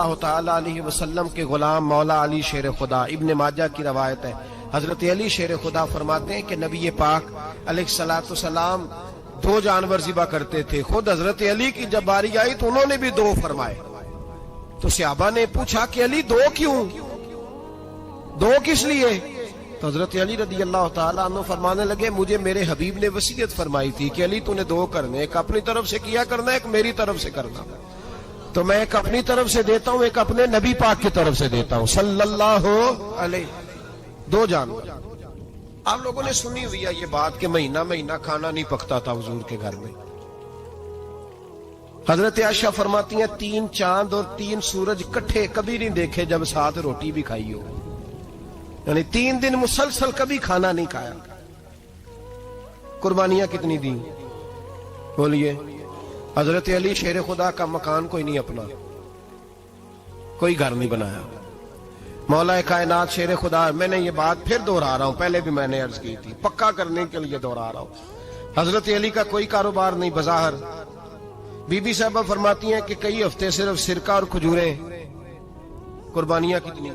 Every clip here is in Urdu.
اللہ تعالیٰ علیہ وسلم کے غلام مولا علی شیر خدا، ابن ماجہ کی روایت ہے، حضرت علی شیر خدا فرماتے ہیں کہ نبی پاک علیہ الصلوۃ والسلام 2 جانور ذبح کرتے تھے۔ خود حضرت علی کی جب باری آئی تو انہوں نے بھی 2 فرمائے۔ تو صحابہ نے پوچھا کہ علی 2 کیوں، 2 کس لیے؟ تو حضرت علی رضی اللہ تعالیٰ عنہ فرمانے لگے مجھے میرے حبیب نے وصیت فرمائی تھی کہ علی تو نے 2 کرنے، ایک اپنی طرف سے کیا کرنا، ایک میری طرف سے کرنا۔ تو میں ایک اپنی طرف سے دیتا ہوں، ایک اپنے نبی پاک کی طرف سے دیتا ہوں صلی اللہ علیہ۔ 2 جانور۔ آپ لوگوں نے سنی ہوئی ہے یہ بات کہ مہینہ مہینہ کھانا نہیں پکتا تھا حضور کے گھر میں۔ حضرت عائشہ فرماتی ہیں 3 چاند اور 3 سورج کٹھے کبھی نہیں دیکھے جب ساتھ روٹی بھی کھائی ہو، یعنی 3 دن مسلسل کبھی کھانا نہیں کھایا۔ قربانیاں کتنی دیں بولیے؟ حضرت علی شیر خدا کا مکان کوئی نہیں اپنا، کوئی گھر نہیں بنایا۔ مولا کائنات شیر خدا، میں نے یہ بات پھر دوہرا رہا ہوں، پہلے بھی میں نے عرض کی تھی، پکا کرنے کے لیے دوہرا رہا ہوں۔ حضرت علی کا کوئی کاروبار نہیں بظاہر۔ بی بی صاحبہ فرماتی ہیں کہ کئی ہفتے صرف سرکہ اور کھجوریں۔ قربانیاں کتنی؟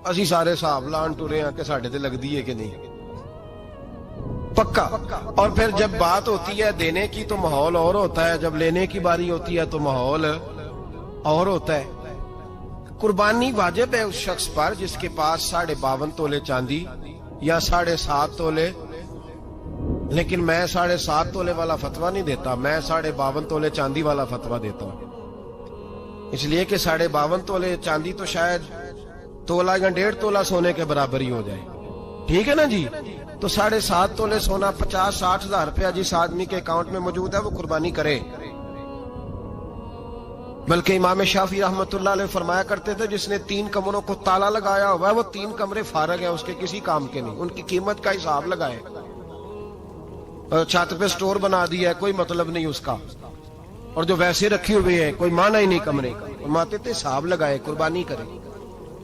اسی سارے صاحب لان ٹورے ہیں کہ ساڑھے تے لگ دیئے کہ نہیں، پکا۔ اور پھر جب بات ہوتی ہے دینے کی تو ماحول اور ہوتا ہے، جب لینے کی باری ہوتی ہے تو ماحول اور ہوتا ہے۔ قربانی واجب ہے اس شخص پر جس کے پاس 52.5 تولے چاندی یا 7.5 تولے، لیکن میں 7.5 تولے والا فتویٰ نہیں دیتا، میں 52.5 تولے چاندی والا فتویٰ دیتا ہوں، اس لیے کہ 52.5 تولے چاندی تو شاید تولہ یا 1.5 تولہ سونے کے برابر ہی ہو جائے، ٹھیک ہے نا جی؟ تو 7.5 تولے سونا 50-60 ہزار روپیہ جس آدمی کے اکاؤنٹ میں موجود ہے وہ قربانی کرے۔ بلکہ امام شافعی رحمت اللہ علیہ فرمایا کرتے تھے جس نے 3 کمروں کو تالا لگایا ہوا ہے وہ 3 کمرے فارغ ہیں، اس کے کسی کام کے نہیں، ان کی قیمت کا حساب لگائے۔ چھت پہ سٹور بنا دیا ہے، کوئی مطلب نہیں اس کا، اور جو ویسے رکھے ہوئے ہیں کوئی معنی ہی نہیں کمرے کا، فرماتے تھے حساب لگائے، قربانی کرے۔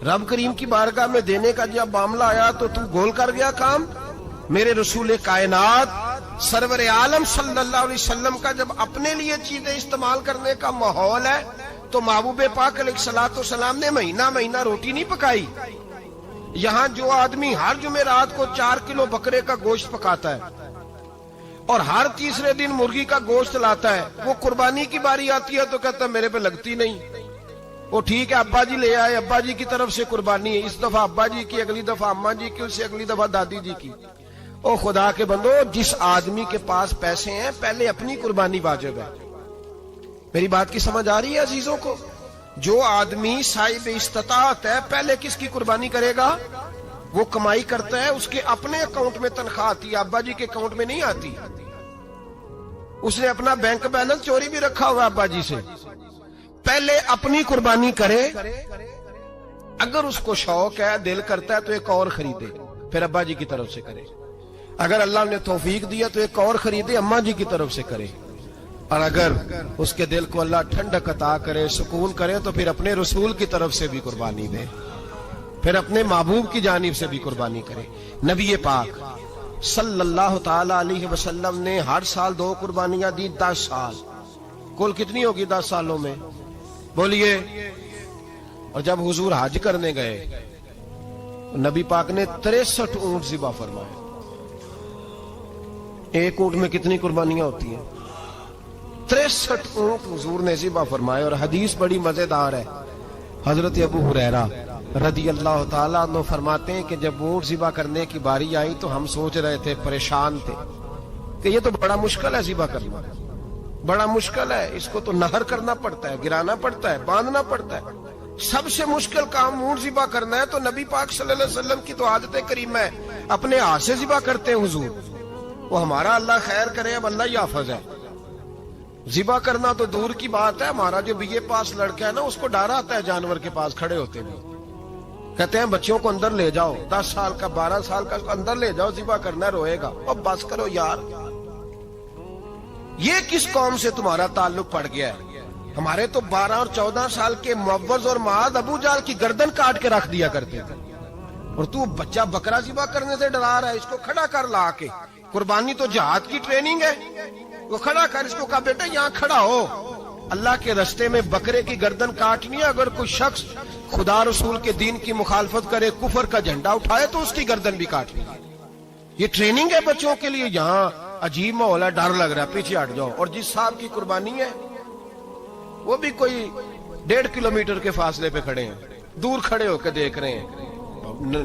رب کریم کی بارگاہ میں دینے کا جب معاملہ آیا تو گول کر گیا کام۔ میرے رسول کائنات سرور عالم صلی اللہ علیہ وسلم کا جب اپنے لیے چیزیں استعمال کرنے کا ماحول ہے تو محبوب پاک علیہ الصلوۃ والسلام نے مہینہ مہینہ روٹی نہیں پکائی۔ یہاں جو آدمی ہر جمعرات کو 4 کلو بکرے کا گوشت پکاتا ہے اور ہر تیسرے دن مرغی کا گوشت لاتا ہے، وہ قربانی کی باری آتی ہے تو کہتا ہے میرے پہ لگتی نہیں۔ وہ ٹھیک ہے ابا جی لے آئے، ابا جی کی طرف سے قربانی ہے، اس دفعہ ابا جی کی، اگلی دفعہ اماں جی کی، اس سے اگلی دفعہ دادی جی کی۔ او خدا کے بندو، جس آدمی کے پاس پیسے ہیں پہلے اپنی قربانی واجب ہے۔ میری بات کی سمجھ آ رہی ہے عزیزوں کو؟ جو آدمی صاحب استطاعت ہے پہلے کس کی قربانی کرے گا؟ وہ کمائی کرتا ہے، اس کے اپنے اکاؤنٹ میں تنخواہ آتی ہے، ابا جی کے اکاؤنٹ میں نہیں آتی۔ اس نے اپنا بینک بیلنس چوری بھی رکھا ہوا ابا جی سے۔ پہلے اپنی قربانی کرے، اگر اس کو شوق ہے، دل کرتا ہے تو ایک اور خریدے، پھر ابا جی کی طرف سے کرے۔ اگر اللہ نے توفیق دیا تو ایک اور خریدے، اماں جی کی طرف سے کرے۔ اور اگر اس کے دل کو اللہ ٹھنڈک عطا کرے، سکون کرے، تو پھر اپنے رسول کی طرف سے بھی قربانی دے، پھر اپنے محبوب کی جانب سے بھی قربانی کرے۔ نبی پاک صلی اللہ تعالی علیہ وسلم نے ہر سال 2 قربانیاں دی، 10 سال۔ کل کتنی ہوگی 10 سالوں میں بولیے؟ اور جب حضور حج کرنے گئے نبی پاک نے 63 اونٹ ذبح فرمائے۔ ایک اونٹ میں کتنی قربانیاں ہوتی ہیں؟ 63 اونٹ حضور نے ذبح فرمائے۔ اور حدیث بڑی مزیدار ہے، حضرت ابو ہریرہ رضی اللہ تعالیٰ عنہ فرماتے ہیں کہ جب اونٹ ذبح کرنے کی باری آئی تو ہم سوچ رہے تھے، پریشان تھے کہ یہ تو بڑا مشکل ہے ذبح کرنا، بڑا مشکل ہے، اس کو تو نہر کرنا پڑتا ہے، گرانا پڑتا ہے، باندھنا پڑتا ہے، سب سے مشکل کام اونٹ ذبح کرنا ہے۔ تو نبی پاک صلی اللہ علیہ وسلم کی تو عادت کریمہ ہے، اپنے ہاتھ سے ذبح کرتے ہیں حضور۔ وہ ہمارا اللہ خیر کرے، اب اللہ ہی حافظ ہے، ذبح کرنا تو دور کی بات ہے۔ ہمارا جو بی اے پاس لڑکا ہے نا، اس کو ڈر آتا ہے جانور کے پاس کھڑے ہوتے ہوئے، کہتے ہیں بچوں کو اندر لے جاؤ، 10 سال کا 12 سال کا اندر لے جاؤ، ذبح کرنا روئے گا۔ اب بس کرو یار، یہ کس قوم سے تمہارا تعلق پڑ گیا ہے؟ ہمارے تو 12 اور 14 سال کے معوذ اور معاذ ابو جہل کی گردن کاٹ کے رکھ دیا کرتے تھے، اور تو بچہ بکرا ذبح کرنے سے ڈرا رہا ہے؟ اس کو کھڑا کر لا کے، قربانی تو جہاد کی ٹریننگ ہے، وہ کھڑا کر، اس کو کہا بیٹا یہاں کھڑا ہو، اللہ کے رستے میں بکرے کی گردن کاٹنی ہے. اگر کوئی شخص خدا رسول کے دین کی مخالفت کرے, کفر کا جھنڈا اٹھائے, تو اس کی گردن بھی کاٹنی ہے. یہ ٹریننگ ہے بچوں کے لیے. یہاں عجیب ماحول ہے, ڈر لگ رہا ہے, پیچھے ہٹ جاؤ. اور جس صاحب کی قربانی ہے وہ بھی کوئی 1.5 کلومیٹر کے فاصلے پہ کھڑے ہیں, دور کھڑے ہو کے دیکھ رہے ہیں.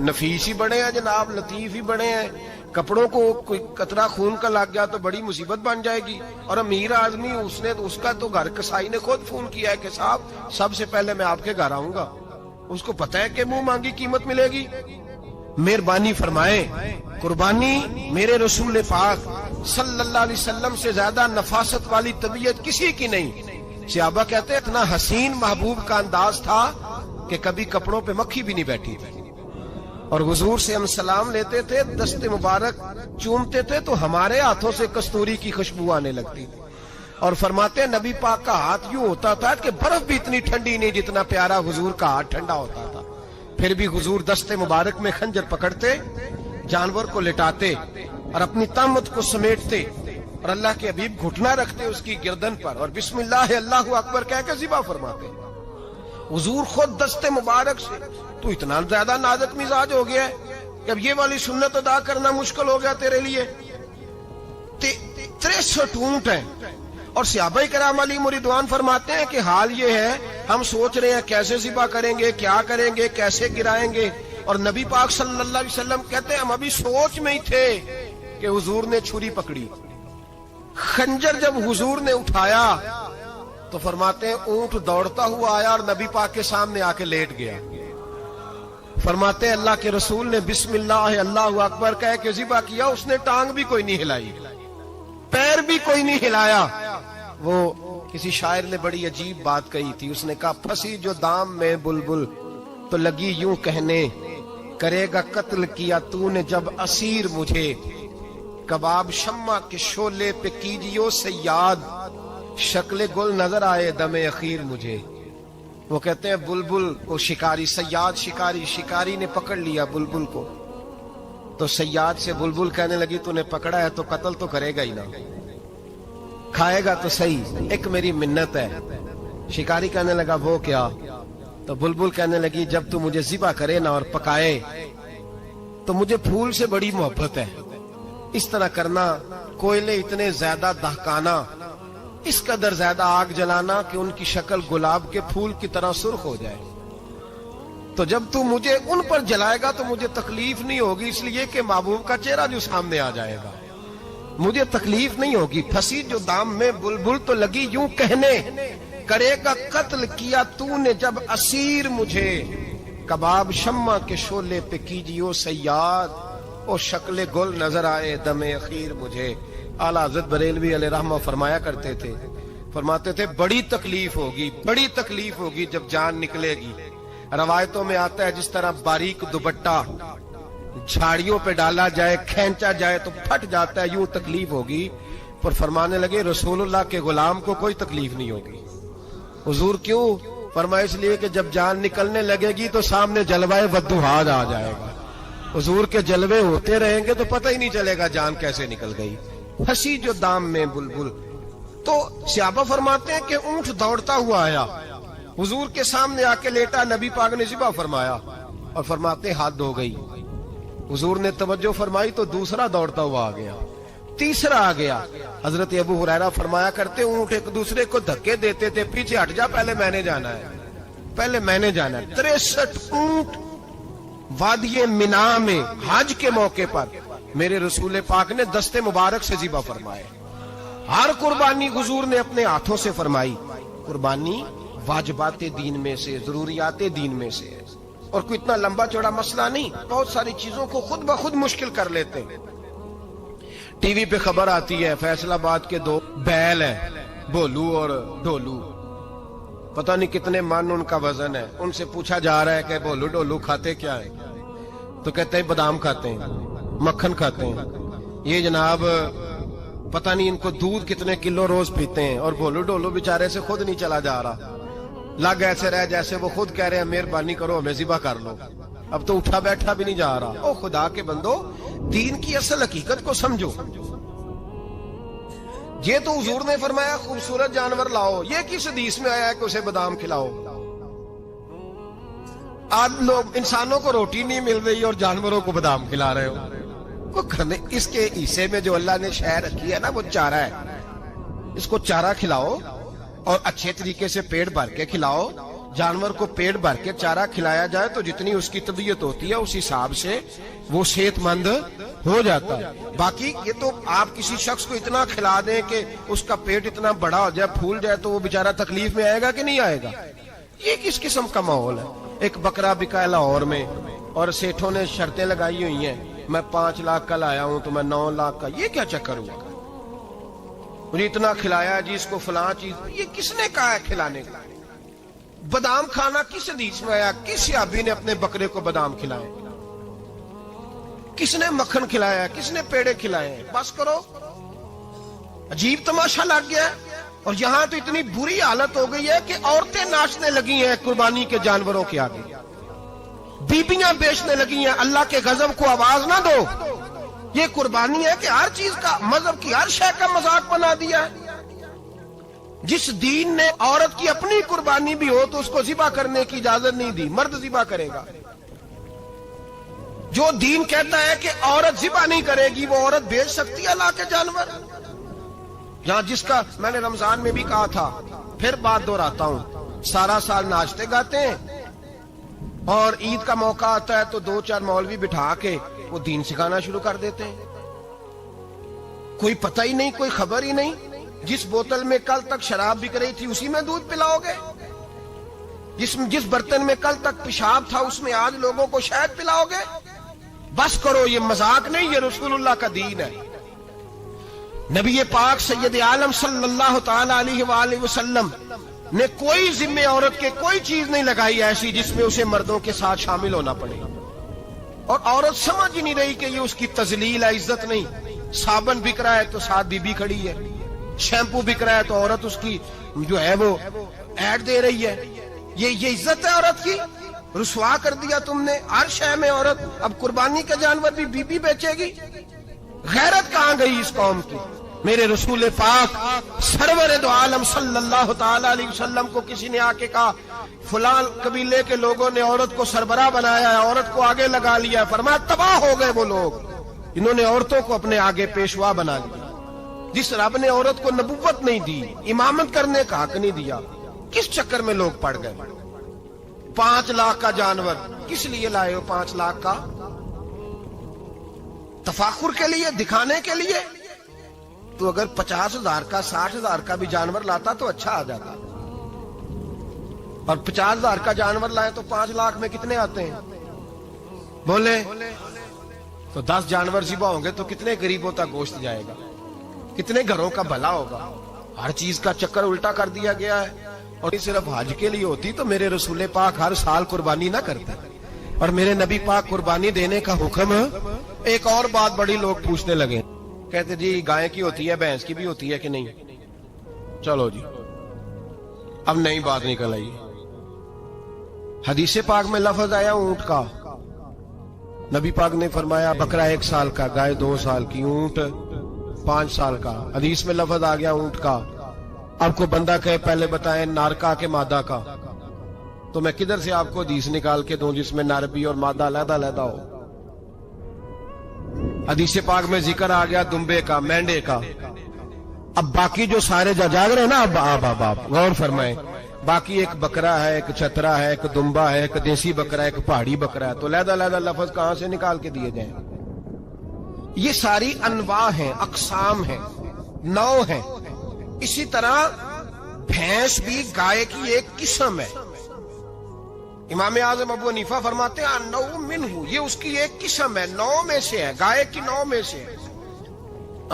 نفیس ہی بڑے ہیں جناب, لطیف ہی بڑے ہیں. کپڑوں کو کوئی قطرہ خون کا لگ گیا تو بڑی مصیبت بن جائے گی. اور امیر آدمی اس کا تو گھر کسائی نے خود فون کیا ہے کہ صاحب سب سے پہلے میں آپ کے گھر آؤں گا. اس کو پتہ ہے کہ منہ مانگی قیمت ملے گی. مہربانی فرمائیں, قربانی میرے رسول پاک صلی اللہ علیہ وسلم سے زیادہ نفاست والی طبیعت کسی کی نہیں. صحابہ کہتے ہیں اتنا حسین محبوب کا انداز تھا کہ کبھی کپڑوں پہ مکھی بھی نہیں بیٹھی تھی. اور حضور سے ہم سلام لیتے تھے, دست مبارک چومتے تھے تو ہمارے ہاتھوں سے کستوری کی خوشبو آنے لگتی تھی. اور فرماتے ہیں نبی پاک کا ہاتھ یوں ہوتا تھا کہ برف بھی اتنی ٹھنڈی نہیں جتنا پیارا حضور کا ہاتھ ٹھنڈا ہوتا تھا. پھر بھی حضور دست مبارک میں خنجر پکڑتے, جانور کو لٹاتے اور اپنی طامت کو سمیٹتے, اور اللہ کے حبیب گھٹنا رکھتے اس کی گردن پر, اور بسم اللہ اللہ اکبر کہہ کے ذبح فرماتے. حضور خود دست مبارک سے. تو اتنا زیادہ نازک مزاج ہو گیا ہے کہ اب یہ والی سنت ادا کرنا مشکل ہو گیا تیرے لیے. 63 اونٹ ہیں. اور صحابہ کرام علیہم رضوان فرماتے ہیں کہ حال یہ ہے ہم سوچ رہے ہیں کیسے ذبح کریں گے, کیا کریں گے, کیسے گرائیں گے. اور نبی پاک صلی اللہ علیہ وسلم کہتے ہیں ہم ابھی سوچ میں ہی تھے کہ حضور نے چھری پکڑی. خنجر جب حضور نے اٹھایا تو فرماتے ہیں اونٹ دوڑتا ہوا آیا اور نبی پاک کے سامنے آ کے لیٹ گیا. فرماتے ہیں اللہ کے رسول نے بسم اللہ اللہ اکبر کہہ کے ذبح کیا. اس نے ٹانگ بھی کوئی نہیں ہلائی, پیر بھی کوئی نہیں ہلایا. وہ کسی شاعر نے بڑی عجیب بات کہی تھی. اس نے کہا پھنسی جو دام میں بلبل تو لگی یوں کہنے, کرے گا قتل کیا تو نے جب اسیر مجھے, کباب شمع کے شعلے پہ کیجیو سیاد, شکل گل نظر آئے دم اخیر مجھے. وہ کہتے ہیں بلبل کو شکاری, سیاد شکاری, شکاری نے پکڑ لیا بلبل کو, تو سیاد سے بلبل کہنے لگی تو نے پکڑا ہے تو قتل تو کرے گا ہی نا, کھائے گا تو صحیح, ایک میری منت ہے. شکاری کہنے لگا وہ کیا؟ تو بلبل کہنے لگی جب تو مجھے ذبح کرے نا اور پکائے تو مجھے پھول سے بڑی محبت ہے. اس طرح کرنا, کوئلے اتنے زیادہ دہکانا, اس قدر زیادہ آگ جلانا کہ ان کی شکل گلاب کے پھول کی طرح سرخ ہو جائے. تو جب تو مجھے ان پر جلائے گا تو مجھے تکلیف نہیں ہوگی, اس لیے کہ محبوب کا چہرہ جو سامنے آ جائے گا مجھے تکلیف نہیں ہوگی. پھنسی جو دام میں بلبل تو لگی یوں کہنے, کرے گا قتل کیا تو نے جب اسیر مجھے, کباب شمع کے شعلے پہ کیجیو سیاد, او شکل گل نظر آئے دم اخیر مجھے. اعلیٰ حضرت بریلوی علیہ رحمہ فرمایا کرتے تھے, فرماتے تھے بڑی تکلیف ہوگی, بڑی تکلیف ہوگی جب جان نکلے گی. روایتوں میں آتا ہے جس طرح باریک دوپٹہ جھاڑیوں پہ ڈالا جائے, کھینچا جائے تو پھٹ جاتا ہے, یوں تکلیف ہوگی. پر فرمانے لگے رسول اللہ کے غلام کو کوئی تکلیف نہیں ہوگی. حضور کیوں؟ فرمایا اس لیے کہ جب جان نکلنے لگے گی تو سامنے جلوہ ودوحاد آ جائے گا. حضور کے جلوے ہوتے رہیں گے تو پتہ ہی نہیں چلے گا جان کیسے نکل گئی. پھنسی جو دام میں بلبل. تو صحابہ فرماتے ہیں کہ اونٹ دوڑتا ہوا آیا, حضور کے سامنے آ کے لیٹا, نبی پاک نے ذبح فرمایا اور فرماتے حد ہو گئی. حضور نے توجہ فرمائی تو دوسرا دوڑتا ہوا آ گیا, تیسرا آ گیا. حضرت ابو ہریرہ فرمایا کرتے اونٹ ایک دوسرے کو دھکے دیتے تھے, پیچھے ہٹ جا, پہلے میں نے جانا ہے, پہلے میں نے جانا ہے. 63 اونٹ وادی منا میں حج کے موقع پر میرے رسول پاک نے دست مبارک سے ذبح فرمائے. ہر قربانی حضور نے اپنے ہاتھوں سے فرمائی. قربانی واجبات دین میں سے, ضروریات دین میں سے, اور کوئی اتنا لمبا چوڑا مسئلہ نہیں. بہت ساری چیزوں کو خود بخود مشکل کر لیتے ہیں. ٹی وی پہ خبر آتی ہے فیصل آباد کے 2 بیل ہیں, بولو اور ڈولو, پتہ نہیں کتنے من ان کا وزن ہے. ان سے پوچھا جا رہا ہے کہ بولو ڈولو کھاتے کیا ہے؟ تو کہتے ہیں بادام کھاتے ہیں, مکھن کھاتے ہیں. یہ جناب پتہ نہیں ان کو دودھ کتنے کلو روز پیتے ہیں, اور بولو ڈولو بیچارے سے خود نہیں چلا جا رہا. لگ ایسے رہ جیسے وہ خود کہہ رہے ہیں مہربانی کرو ہمیں ذبح کر لو, اب تو اٹھا بیٹھا بھی نہیں جا رہا. او خدا کے بندو, دین کی اصل حقیقت کو سمجھو. یہ تو حضور نے فرمایا خوبصورت جانور لاؤ، یہ کس حدیث میں آیا ہے کہ اسے بادام کھلاؤ؟ آج لوگ انسانوں کو روٹی نہیں مل رہی اور جانوروں کو بادام کھلا رہے ہو کو کرنے۔ اس کے حصے میں جو اللہ نے شے رکھی ہے نا وہ چارہ ہے، اس کو چارہ کھلاؤ اور اچھے طریقے سے پیٹ بھر کے کھلاؤ۔ جانور کو پیٹ بھر کے چارہ کھلایا جائے تو جتنی اس کی طبیعت ہوتی ہے اس حساب سے وہ صحت مند ہو جاتا ہے۔ باقی یہ تو آپ کسی شخص کو اتنا کھلا دیں کہ اس کا پیٹ اتنا بڑا ہو جائے، پھول جائے، تو وہ بیچارہ تکلیف میں آئے گا کہ نہیں آئے گا؟ یہ کس قسم کا ماحول ہے؟ ایک بکرا بکا ہے لاہور میں اور سیٹھوں نے شرطیں لگائی ہوئی ہیں، میں 5 لاکھ کا لایا ہوں تو میں 9 لاکھ کا۔ یہ کیا چکر ہوا؟ مجھے اتنا کھلایا جی اس کو فلاں چیز، یہ کس نے کہا ہے کھلانے کا؟ بادام کھانا کس حدیث میں آیا؟ کس صحابی نے اپنے بکرے کو بادام کھلائے؟ کس نے مکھن کھلایا؟ کس نے پیڑے کھلائے؟ بس کرو، عجیب تماشا لگ گیا ہے۔ اور یہاں تو اتنی بری حالت ہو گئی ہے کہ عورتیں ناچنے لگی ہیں قربانی کے جانوروں کے آگے، بیبیاں بیچنے لگی ہیں۔ اللہ کے غضب کو آواز نہ دو، یہ قربانی ہے کہ ہر چیز کا، مذہب کی ہر شے کا مذاق بنا دیا ہے۔ جس دین نے عورت کی اپنی قربانی بھی ہو تو اس کو ذبح کرنے کی اجازت نہیں دی، مرد ذبح کرے گا۔ جو دین کہتا ہے کہ عورت ذبح نہیں کرے گی، وہ عورت بیچ سکتی ہے اللہ کے جانور؟ یہاں جس کا میں نے رمضان میں بھی کہا تھا، پھر بات دہراتا ہوں، سارا سال ناچتے گاتے ہیں اور عید کا موقع آتا ہے تو 2-4 مولوی بٹھا کے وہ دین سکھانا شروع کر دیتے ہیں۔ کوئی پتہ ہی نہیں، کوئی خبر ہی نہیں۔ جس بوتل میں کل تک شراب بک رہی تھی اسی میں دودھ پلاؤ گے؟ جس برتن میں کل تک پیشاب تھا اس میں آج لوگوں کو شہد پلاؤ گے؟ بس کرو، یہ مذاق نہیں، یہ رسول اللہ کا دین ہے۔ نبی پاک سید عالم صلی اللہ تعالی علیہ وآلہ وسلم نے کوئی ذمہ عورت کے کوئی چیز نہیں لگائی ایسی جس میں اسے مردوں کے ساتھ شامل ہونا پڑے، اور عورت سمجھ ہی نہیں رہی کہ یہ اس کی تذلیل ہے، عزت نہیں۔ صابن بک رہا ہے تو ساتھ بی بی کھڑی ہے، شیمپو بک رہا ہے تو عورت اس کی جو ہے وہ ایڈ دے رہی ہے۔ یہ عزت ہے عورت کی؟ رسوا کر دیا تم نے ہر شے میں عورت۔ اب قربانی کا جانور بھی بی بی بیچے گی؟ غیرت کہاں گئی اس قوم کی؟ میرے رسول پاک سرور دو عالم صلی اللہ تعالی علیہ وسلم کو کسی نے آ کے کہا فلاں قبیلے کے لوگوں نے عورت کو سربراہ بنایا ہے، عورت کو آگے لگا لیا ہے، فرمایا تباہ ہو گئے وہ لوگ، انہوں نے عورتوں کو اپنے آگے پیشوا بنا لیا۔ جس رب نے عورت کو نبوت نہیں دی، امامت کرنے کا حق نہیں دیا، کس چکر میں لوگ پڑ گئے؟ 5 لاکھ کا جانور کس لیے لائے ہو؟ 5 لاکھ کا تفاخر کے لیے، دکھانے کے لیے؟ تو اگر 50,000 کا 60,000 کا بھی جانور لاتا تو اچھا آ جاتا، اور 50,000 کا جانور لائے تو 5 لاکھ میں کتنے آتے ہیں؟ بولے تو 10 جانور ذبح ہوں گے تو کتنے غریبوں تک گوشت جائے گا، کتنے گھروں کا بھلا ہوگا؟ ہر چیز کا چکر الٹا کر دیا گیا ہے۔ اور یہ صرف حج کے لیے ہوتی تو میرے رسول پاک ہر سال قربانی نہ کرتے، اور میرے نبی پاک قربانی دینے کا حکم۔ ایک اور بات بڑی لوگ پوچھنے لگے، کہتے جی گائے کی ہوتی ہے، بھینس کی بھی ہوتی ہے کہ نہیں؟ چلو جی اب نئی بات نکل آئی، حدیث پاک میں لفظ آیا اونٹ کا، نبی پاک نے فرمایا بکرا 1 سال کا، گائے 2 سال کی، اونٹ 5 سال کا۔ حدیث میں لفظ آ گیا اونٹ کا۔ اب کو بندہ کہے پہلے بتائیں نر کا کہ مادہ کا، تو میں کدھر سے آپ کو حدیث نکال کے دوں جس میں نر بھی اور مادہ علیحدہ علیحدہ ہو؟ حدیث پاک میں ذکر آ گیا دمبے کا، مینڈے کا۔ اب باقی جو سارے جاگ رہے ہیں نا، اب غور فرمائیں، باقی ایک بکرا ہے، ایک چترا ہے، ایک دمبا ہے، ایک دیسی بکرا ہے، ایک پہاڑی بکرا ہے، تو علیحدہ علیحدہ لفظ کہاں سے نکال کے دیے جائیں؟ یہ ساری انواع ہیں، اقسام ہیں، نوع ہیں۔ اسی طرح بھینس بھی گائے کی ایک قسم ہے۔ امام اعظم ابو حنیفہ فرماتے ہیں النوع منہ، یہ اس کی ایک قسم ہے، نوع میں سے ہے، گائے کی نوع میں سے ہے۔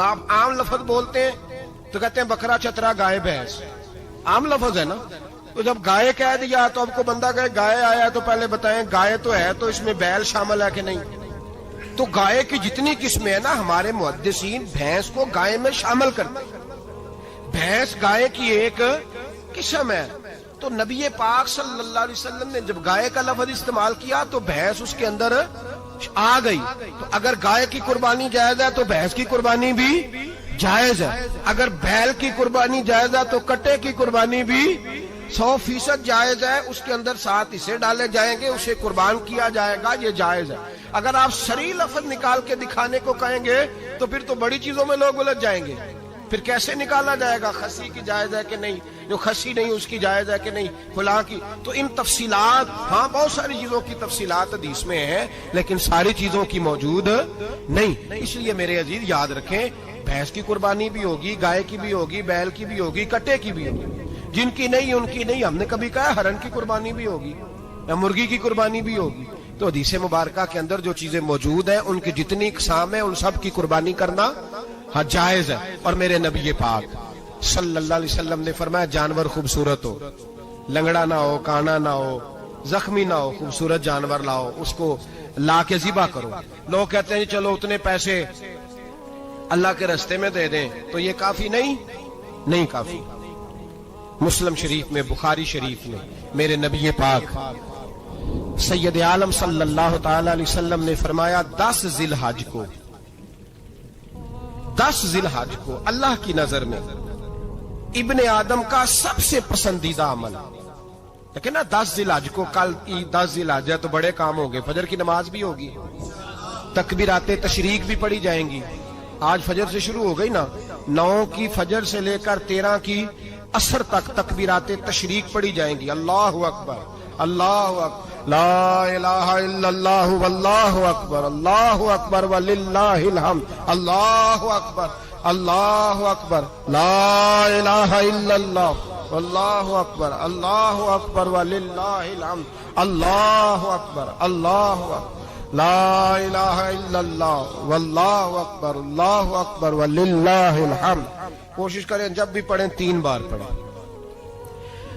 آپ عام لفظ بولتے ہیں تو کہتے ہیں بکرا چترا گائے بھینس، عام لفظ ہے نا۔ تو جب گائے کہہ دیا تو اب کو بندہ کہے گائے آیا تو پہلے بتائیں گائے تو ہے تو اس میں بیل شامل ہے کہ نہیں؟ تو گائے کی جتنی قسمیں ہیں نا، ہمارے محدثین بھینس کو گائے میں شامل کرتے ہیں۔ بھینس گائے کی ایک قسم ہے۔ تو نبی پاک صلی اللہ علیہ وسلم نے جب گائے کا لفظ استعمال کیا تو بھینس اس کے اندر آ گئی۔ تو اگر گائے کی قربانی جائز ہے تو بھینس کی قربانی بھی جائز ہے. اگر بیل کی قربانی جائز ہے تو کٹے کی قربانی بھی 100% جائز ہے. اس کے اندر 7 حصے ڈالے جائیں گے, اسے قربان کیا جائے گا, یہ جائز ہے. اگر آپ صریح لفظ نکال کے دکھانے کو کہیں گے تو پھر تو بڑی چیزوں میں لوگ الجھ جائیں گے. پھر کیسے نکالا جائے گا خسی کی جائز ہے کہ نہیں, جو خسی نہیں اس کی جائز ہے کہ نہیں, فلاں کی. تو ان تفصیلات, ہاں بہت ساری چیزوں کی تفصیلات حدیث میں ہیں لیکن ساری چیزوں کی موجود نہیں. اس لیے میرے عزیز یاد رکھیں, بھینس کی قربانی بھی ہوگی, گائے کی بھی ہوگی, بیل کی بھی ہوگی, کٹے کی بھی ہوگی. جن کی نہیں ان کی نہیں. ہم نے کبھی کہا ہرن کی قربانی بھی ہوگی یا مرغی کی قربانی بھی ہوگی. تو حدیث مبارکہ کے اندر جو چیزیں موجود ہیں ان کی جتنی اقسام ہیں ان سب کی قربانی کرنا ہاں جائز ہے. اور میرے نبی پاک صلی اللہ علیہ وسلم نے فرمایا جانور خوبصورت ہو, لنگڑا نہ ہو, کانا نہ ہو, زخمی نہ ہو, خوبصورت جانور لاؤ, اس کو لا کے ذبح کرو. لوگ کہتے ہیں چلو اتنے پیسے اللہ کے راستے میں دے دیں, تو یہ کافی نہیں کافی. مسلم شریف میں, بخاری شریف میں میرے نبی پاک سید عالم صلی اللہ تعالی علیہ وسلم نے فرمایا 10 ذی الحج کو اللہ کی نظر میں ابن آدم کا سب سے پسندیدہ عمل. لیکن نا 10 ذی الحج کو, کل 10 ذی الحج ہے تو بڑے کام ہوں گے. فجر کی نماز بھی ہوگی, تکبیرات تشریق بھی پڑھی جائیں گی. آج فجر سے شروع ہو گئی نا, 9 کی فجر سے لے کر 13 کی عصر تک تکبیرات تشریق پڑھی جائیں گی. اللہ اکبر, اللہ اکبر, لا الہ الا اللہ واللہ اکبر, اللہ اکبر وللہ الحمد, اللہ اکبر, اللہ اکبر, لا الہ الا اللہ واللہ اکبر, اللہ اکبر وللہ الحمد, اللہ اکبر, اللہ اکبر, لا الہ الا اللہ واللہ اکبر, اللہ اکبر وللہ الحمد. کوشش کریں جب بھی پڑھیں 3 بار پڑھیں.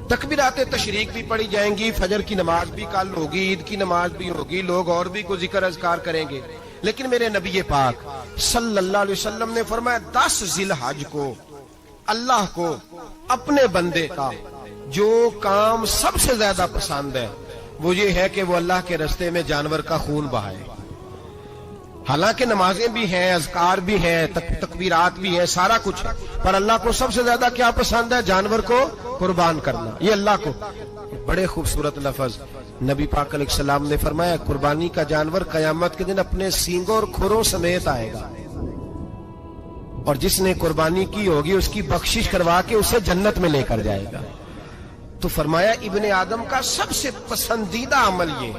تکبیرات تشریق بھی پڑھی جائیں گی, فجر کی نماز بھی کل ہوگی, عید کی نماز بھی ہوگی, لوگ اور بھی کوئی ذکر اذکار کریں گے. لیکن میرے نبی پاک صلی اللہ علیہ وسلم نے فرمایا 10 ذی الحج کو اللہ کو اپنے بندے کا جو کام سب سے زیادہ پسند ہے وہ یہ ہے کہ وہ اللہ کے راستے میں جانور کا خون بہائے. حالانکہ نمازیں بھی ہیں, اذکار بھی ہیں, تکبیرات بھی ہیں, سارا کچھ ہے, پر اللہ کو سب سے زیادہ کیا پسند ہے؟ جانور کو قربان کرنا. یہ اللہ کو بڑے خوبصورت لفظ نبی پاک علیہ السلام نے فرمایا قربانی کا جانور قیامت کے دن اپنے سینگوں اور کھروں سمیت آئے گا, اور جس نے قربانی کی ہوگی اس کی بخشش کروا کے اسے جنت میں لے کر جائے گا. تو فرمایا ابن آدم کا سب سے پسندیدہ عمل یہ,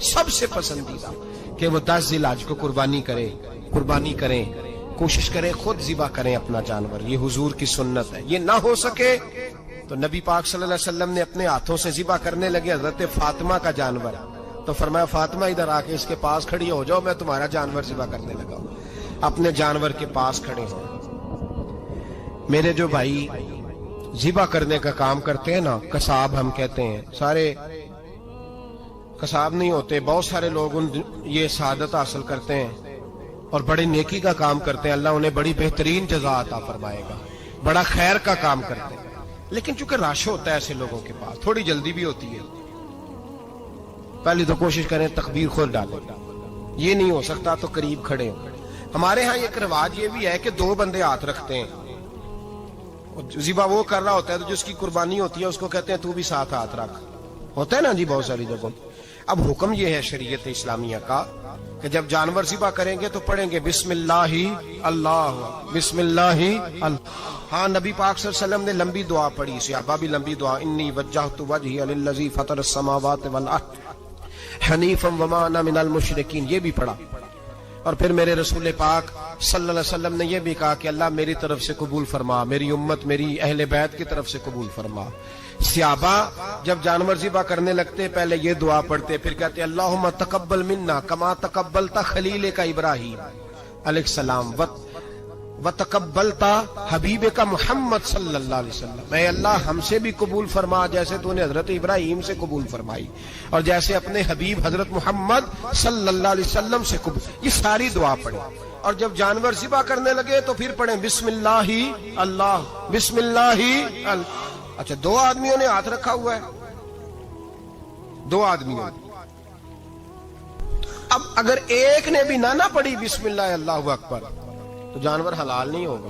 سب سے پسندیدہ, کہ وہ 10 ذی الحج کو قربانی کریں, کوشش کریں خود ذبح کریں اپنا جانور. یہ حضور کی سنت ہے. یہ نہ ہو سکے تو نبی پاک صلی اللہ علیہ وسلم نے اپنے ہاتھوں سے ذبح کرنے لگے حضرت فاطمہ کا جانور. تو فرمایا فاطمہ ادھر آ کے اس کے پاس کھڑی ہو جاؤ, میں تمہارا جانور ذبح کرنے لگا ہوں. اپنے جانور کے پاس کھڑے ہوں. میرے جو بھائی ذبح کرنے کا کام کرتے ہیں نا, قصاب ہم کہتے ہیں, سارے قصاب نہیں ہوتے, بہت سارے لوگ یہ سعادت حاصل کرتے ہیں اور بڑی نیکی کا کام کرتے ہیں. اللہ انہیں بڑی بہترین جزا عطا فرمائے گا, بڑا خیر کا کام کرتے ہیں. لیکن چونکہ رش ہوتا ہے ایسے لوگوں کے پاس, تھوڑی جلدی بھی ہوتی ہے, پہلی تو کوشش کریں تکبیر خود ڈالیں. یہ نہیں ہو سکتا تو قریب کھڑے ہوں. ہمارے ہاں ایک رواج یہ بھی ہے کہ 2 بندے ہاتھ رکھتے ہیں, ذبح وہ کر رہا ہوتا ہے تو جس کی قربانی ہوتی ہے اس کو کہتے ہیں تو بھی ساتھ ہاتھ رکھ. ہوتا ہے نا جی بہت ساری جگہوں. اب حکم یہ ہے شریعت اسلامیہ کا کہ جب جانور ذبح کریں گے تو پڑھیں گے بسم اللہ اللہ, بسم اللہ اللہ. ہاں نبی پاک صلی اللہ علیہ وسلم نے لمبی دعا پڑھی, صحابہ بھی لمبی دعا, انی وجہت وجہی للذی فطر السماوات والارض حنیفا وما انا من المشرکین, یہ بھی پڑھا. اور پھر میرے رسول پاک صلی اللہ علیہ وسلم نے یہ بھی کہا کہ اللہ میری طرف سے قبول فرما, میری امت میری اہل بیت کی طرف سے قبول فرما. صحابہ جب جانور ذبح کرنے لگتے پہلے یہ دعا پڑھتے, پھر کہتے اللہم تقبل منا کما تقبلتا خلیل کا ابراہیم علیہ السلام وتقبلتا حبیب کا محمد صلی اللہ علیہ وسلم, اے اللہ ہم سے بھی قبول فرما جیسے تو نے حضرت ابراہیم سے قبول فرمائی اور جیسے اپنے حبیب حضرت محمد صلی اللہ علیہ وسلم سے قبول. یہ ساری دعا پڑھیں. اور جب جانور ذبح کرنے لگے تو پھر پڑھیں بسم اللہ اللہ, بسم اللہ اللہ. اچھا 2 آدمیوں نے ہاتھ رکھا ہوا ہے, 2 آدمیوں. اب اگر ایک نے بھی نہ پڑھی بسم اللہ اللہ اکبر تو جانور حلال نہیں ہوگا.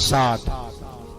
7।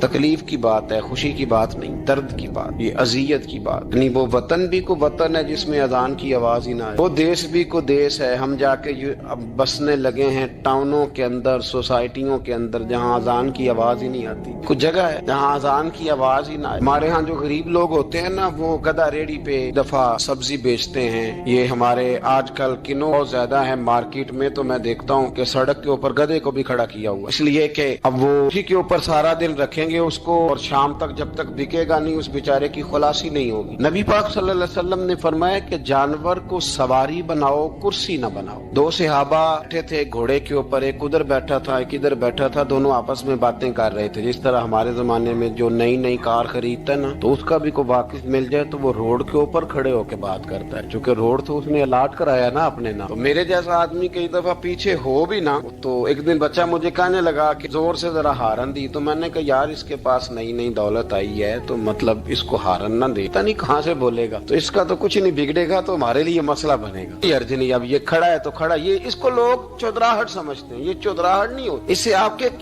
تکلیف کی بات ہے، خوشی کی بات نہیں، درد کی بات، یہ اذیت کی بات. یعنی وہ وطن بھی کو وطن ہے جس میں اذان کی آواز ہی نہ آئے، وہ دیس بھی کو دیس ہے. ہم جا کے اب بسنے لگے ہیں ٹاؤنوں کے اندر، سوسائٹیوں کے اندر، جہاں اذان کی آواز ہی نہیں آتی. کچھ جگہ ہے جہاں اذان کی آواز ہی نہ آئے. ہمارے ہاں جو غریب لوگ ہوتے ہیں نا، وہ گدا ریڑھی پہ دفعہ سبزی بیچتے ہیں. یہ ہمارے آج کل کنو بہت زیادہ ہے مارکیٹ میں، تو میں دیکھتا ہوں کہ سڑک کے اوپر گدے کو بھی کھڑا کیا ہوا، اس لیے کہ اب وہ اسی کے اوپر سارا دن رکھیں گے اس کو، اور شام تک جب تک بکے گا نہیں اس بیچارے کی خلاصی نہیں ہوگی. نبی پاک صلی اللہ علیہ وسلم نے فرمایا کہ جانور کو سواری بناؤ، کرسی نہ بناؤ. دو صحابہ بیٹھے تھے گھوڑے کے اوپر، ایک ادھر بیٹھا تھا ایک ادھر بیٹھا تھا، دونوں آپس میں باتیں کر رہے تھے. جس طرح ہمارے زمانے میں جو نئی کار خریدتا ہے نا، تو اس کا بھی کوئی واقف مل جائے تو وہ روڈ کے اوپر کھڑے ہو کے بات کرتا ہے، چونکہ روڈ تو اس نے الاٹ کرایا نا اپنے نا. تو میرے جیسا آدمی کئی دفعہ پیچھے ہو بھی نا، تو ایک دن بچہ مجھے کہنے لگا کہ زور سے ذرا ہارن دی، تو میں نے کہا یار اس کے پاس نئی دولت آئی ہے تو مطلب اس کو ہارن نہ دے، پتہ نہیں کہاں سے بولے گا، تو اس کا تو کچھ نہیں بگڑے گا، تو ہمارے لیے مسئلہ بنے گا. یہ ارجنی اب یہ کھڑا ہے تو کھڑا، یہ اس کو لوگ چودراہٹ سمجھتے ہیں. یہ چودراہٹ نہیں ہوتی، اس سے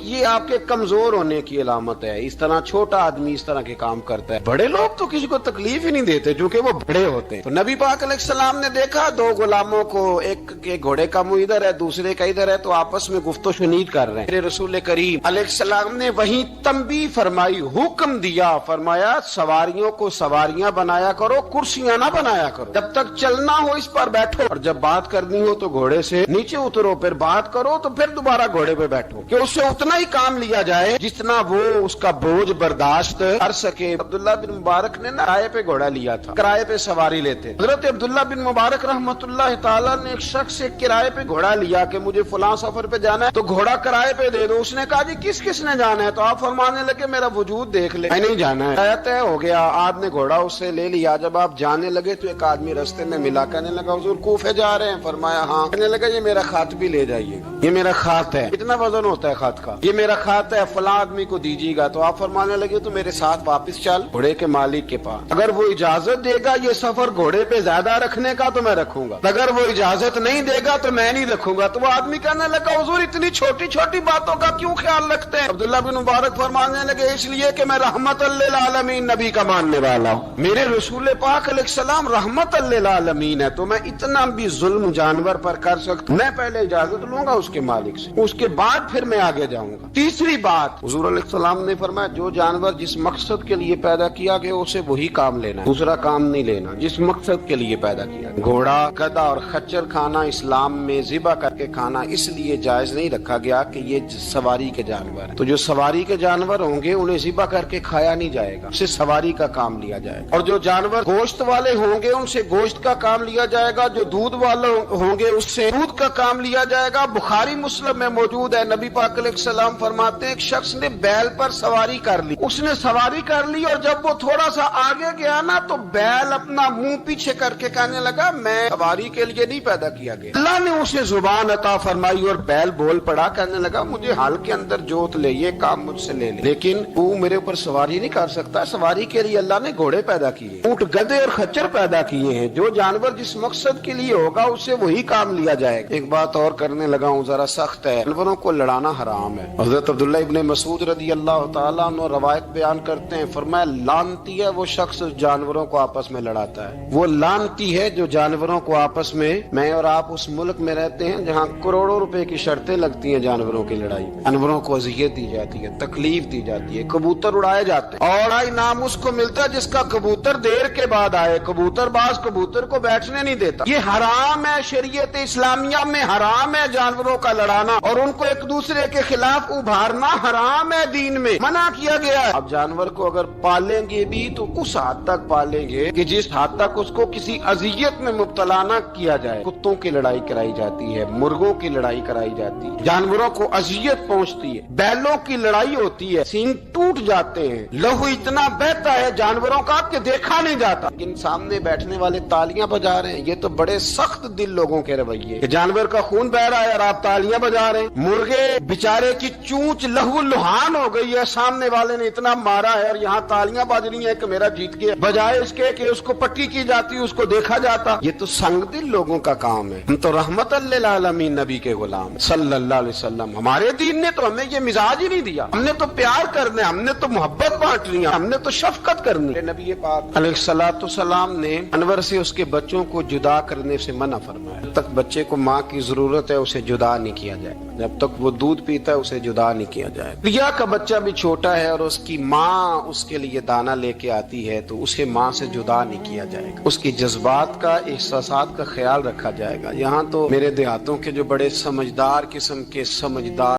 یہ آپ کے کمزور ہونے کی علامت ہے. اس طرح چھوٹا آدمی اس طرح کے کام کرتا ہے. بڑے لوگ تو کسی کو تکلیف ہی نہیں دیتے کیونکہ وہ بڑے ہوتے ہیں. تو نبی پاک علیہ السلام نے دیکھا دو غلاموں کو، ایک کے گھوڑے کا منہ ادھر ہے دوسرے کا ادھر ہے، تو آپس میں گفت و شنید کر رہے ہیں. میرے رسول کریم علیہ السلام نے وہیں تنبیہ فرمائی، حکم دیا، فرمایا سواریوں کو سواریاں بنایا کرو، کرسیاں نہ بنایا کرو. جب تک چلنا ہو اس پر بیٹھو، اور جب بات کرنی ہو تو گھوڑے سے نیچے اترو، پھر بات کرو تو پھر دوبارہ گھوڑے پہ بیٹھو، کہ اس سے اتنا ہی کام لیا جائے جتنا وہ اس کا بوجھ برداشت کر سکے. عبداللہ بن مبارک نے کرائے پہ گھوڑا لیا تھا، کرائے پہ سواری لیتے. حضرت عبداللہ بن مبارک رحمۃ اللہ تعالیٰ نے ایک شخص سے کرائے پہ گھوڑا لیا کہ مجھے فلاں سفر پہ جانا ہے تو گھوڑا کرائے پہ دے دو. اس نے کہا جی کس نے جانا ہے؟ تو آپ فرمانے لگے میرا وجود دیکھ لے. نہیں جانا ہے. طے ہو گیا، آپ نے گھوڑا اس سے لے لیا. جب آپ جانے لگے تو ایک آدمی رستے میں ملا، کہنے لگا حضور کوفے جا رہے ہیں؟ فرمایا ہاں. کہنے لگا یہ میرا خط بھی لے جائیے گا، یہ میرا خط ہے. اتنا وزن ہوتا ہے خط کا. یہ میرا خط ہے، فلاں آدمی کو دیجیے گا. تو آپ فرمانے لگے تو میرے ساتھ واپس چل گھوڑے کے مالک کے پاس، اگر وہ اجازت دے گا یہ سفر گھوڑے پہ زیادہ رکھنے کا تو میں رکھوں گا، اگر وہ اجازت نہیں دے گا تو میں نہیں رکھوں گا. تو وہ آدمی کہنے لگا حضور اتنی چھوٹی باتوں کا کیوں خیال رکھتے ہیں؟ عبداللہ بن مبارک فرمانے لگے اس لیے کہ میں رحمت للعالمین نبی کا ماننے والا ہوں. میرے رسول پاک علیہ السلام رحمت للعالمین ہے، تو میں اتنا بھی ظلم جانور پر کر سکتا ہوں. میں پہلے اجازت لوں گا اس کے مالک سے، اس کے بعد پھر میں آگے جاؤں گا. تیسری بات حضور علیہ السلام نے فرمایا جو جانور جس مقصد کے لیے پیدا کیا گیا اسے وہی کام لینا، دوسرا کام نہیں لینا. جس مقصد کے لیے پیدا کیا گیا. گھوڑا، گدھا اور خچر کھانا اسلام میں ذبح کر کے کھانا اس لیے جائز نہیں رکھا گیا کہ یہ سواری کے جانور ہیں. تو جو سواری کے جانور ہوں گے انہیں ذبح کر کے کھایا نہیں جائے گا، اسے سواری کا کام لیا جائے گا. اور جو جانور گوشت والے ہوں گے ان سے گوشت کا کام لیا جائے گا، جو دودھ والے ہوں گے اس سے دودھ کا کام لیا جائے گا. بخاری مسلم میں موجود ہے، نبی پاک علیہ السلام فرماتے ہیں ایک شخص نے بیل پر سواری کر لی. اس نے سواری کر لی اور جب وہ تھوڑا سا آگے گیا نا تو بیل اپنا منہ پیچھے کر کے کہنے لگا میں سواری کے لیے نہیں پیدا کیا گیا. اللہ نے اسے زبان عطا فرمائی اور بیل بول پڑا، کہنے لگا مجھے حال کے اندر جوت لے، یہ کام مجھ سے لے لے، لیکن تو میرے اوپر سواری نہیں کر سکتا. سواری کے لیے اللہ نے گھوڑے پیدا کیے، اونٹ، گدھے اور خچر پیدا کیے ہیں. جو جانور جس مقصد کے لیے ہوگا اس سے وہی کام لیا جائے گا. ایک بات اور کرنے لگا ہوں، ذرا سخت ہے، جانوروں کو لڑانا حرام ہے. حضرت عبداللہ ابن مسعود رضی اللہ تعالیٰ عنہ روایت بیان کرتے ہیں، فرمایا لعنتی ہے وہ شخص جانوروں کو آپس میں لڑاتا ہے. وہ لعنتی ہے جو جانوروں کو آپس میں اور آپ اس ملک میں رہتے ہیں جہاں کروڑوں روپے کی شرطیں لگتی ہیں جانوروں کی لڑائی. جانوروں کو اذیت دی جاتی ہے، تکلیف دی جاتی ہے، کبوتر اڑائے جاتے ہیں. اور انعام اس کو ملتا ہے جس کا کبوتر دیر کے بعد آئے. کبوتر باز کبوتر کو بیٹھنے نہیں دیتا. یہ حرام ہے، شریعت اسلامیہ میں حرام ہے جانوروں کا لڑانا اور ان کو ایک دوسرے کے خلاف ابھارنا حرام ہے، دین میں منع کیا گیا ہے. اب جانور کو اگر پالیں گے بھی تو اس حد تک پالیں گے کہ جس حد تک اس کو کسی اذیت میں مبتلا نہ کیا جائے. کتوں کی لڑائی کرائی جاتی ہے، مرغوں کی لڑائی کرائی جاتی ہے، جانوروں کو اذیت پہنچتی ہے. بیلوں کی لڑائی ہوتی ہے، سینگ ٹوٹ جاتے ہیں، لہو اتنا بہتا ہے جانوروں کا کہ دیکھا نہیں جاتا. لیکن سامنے بیٹھنے والے تالیاں بجا رہے ہیں. یہ تو بڑے سخت دل لوگوں کے رویے کہ جانور کا خون بہ رہا ہے اور آپ تالیاں بجا رہے ہیں. مرغے بیچارے کی چونچ لہو لہان ہو گئی ہے، سامنے والے نے اتنا مارا ہے اور یہاں تالیاں بج رہی ہیں کہ میرا جیت گیا، بجائے اس کے کہ اس کو پٹی کی جاتی، اس کو دیکھا جاتا. یہ تو سنگ دل لوگوں کا کام ہے. ہم تو رحمت للعالمین نبی کے غلام صلی اللہ علیہ وسلم. ہمارے دین نے تو ہمیں یہ مزاج ہی نہیں دیا. ہم نے تو پیار پیار کرنا ہے, ہم نے تو محبت بانٹنی ہے, ہم نے تو شفقت کرنی ہے. نبی پاک علیہ الصلوۃ والسلام نے انور سے اس کے بچوں کو جدا کرنے سے منع فرمایا. جب تک بچے کو ماں کی ضرورت ہے اسے جدا نہیں کیا جائے, جب تک وہ دودھ پیتا ہے اسے جدا نہیں کیا جائے. ریا کا بچہ بھی چھوٹا ہے اور اس کی ماں اس کے لیے دانا لے کے آتی ہے تو اسے ماں سے جدا نہیں کیا جائے گا, اس کی جذبات کا, احساسات کا خیال رکھا جائے گا. یہاں تو میرے دیہاتوں کے جو بڑے سمجھدار قسم کے سمجھدار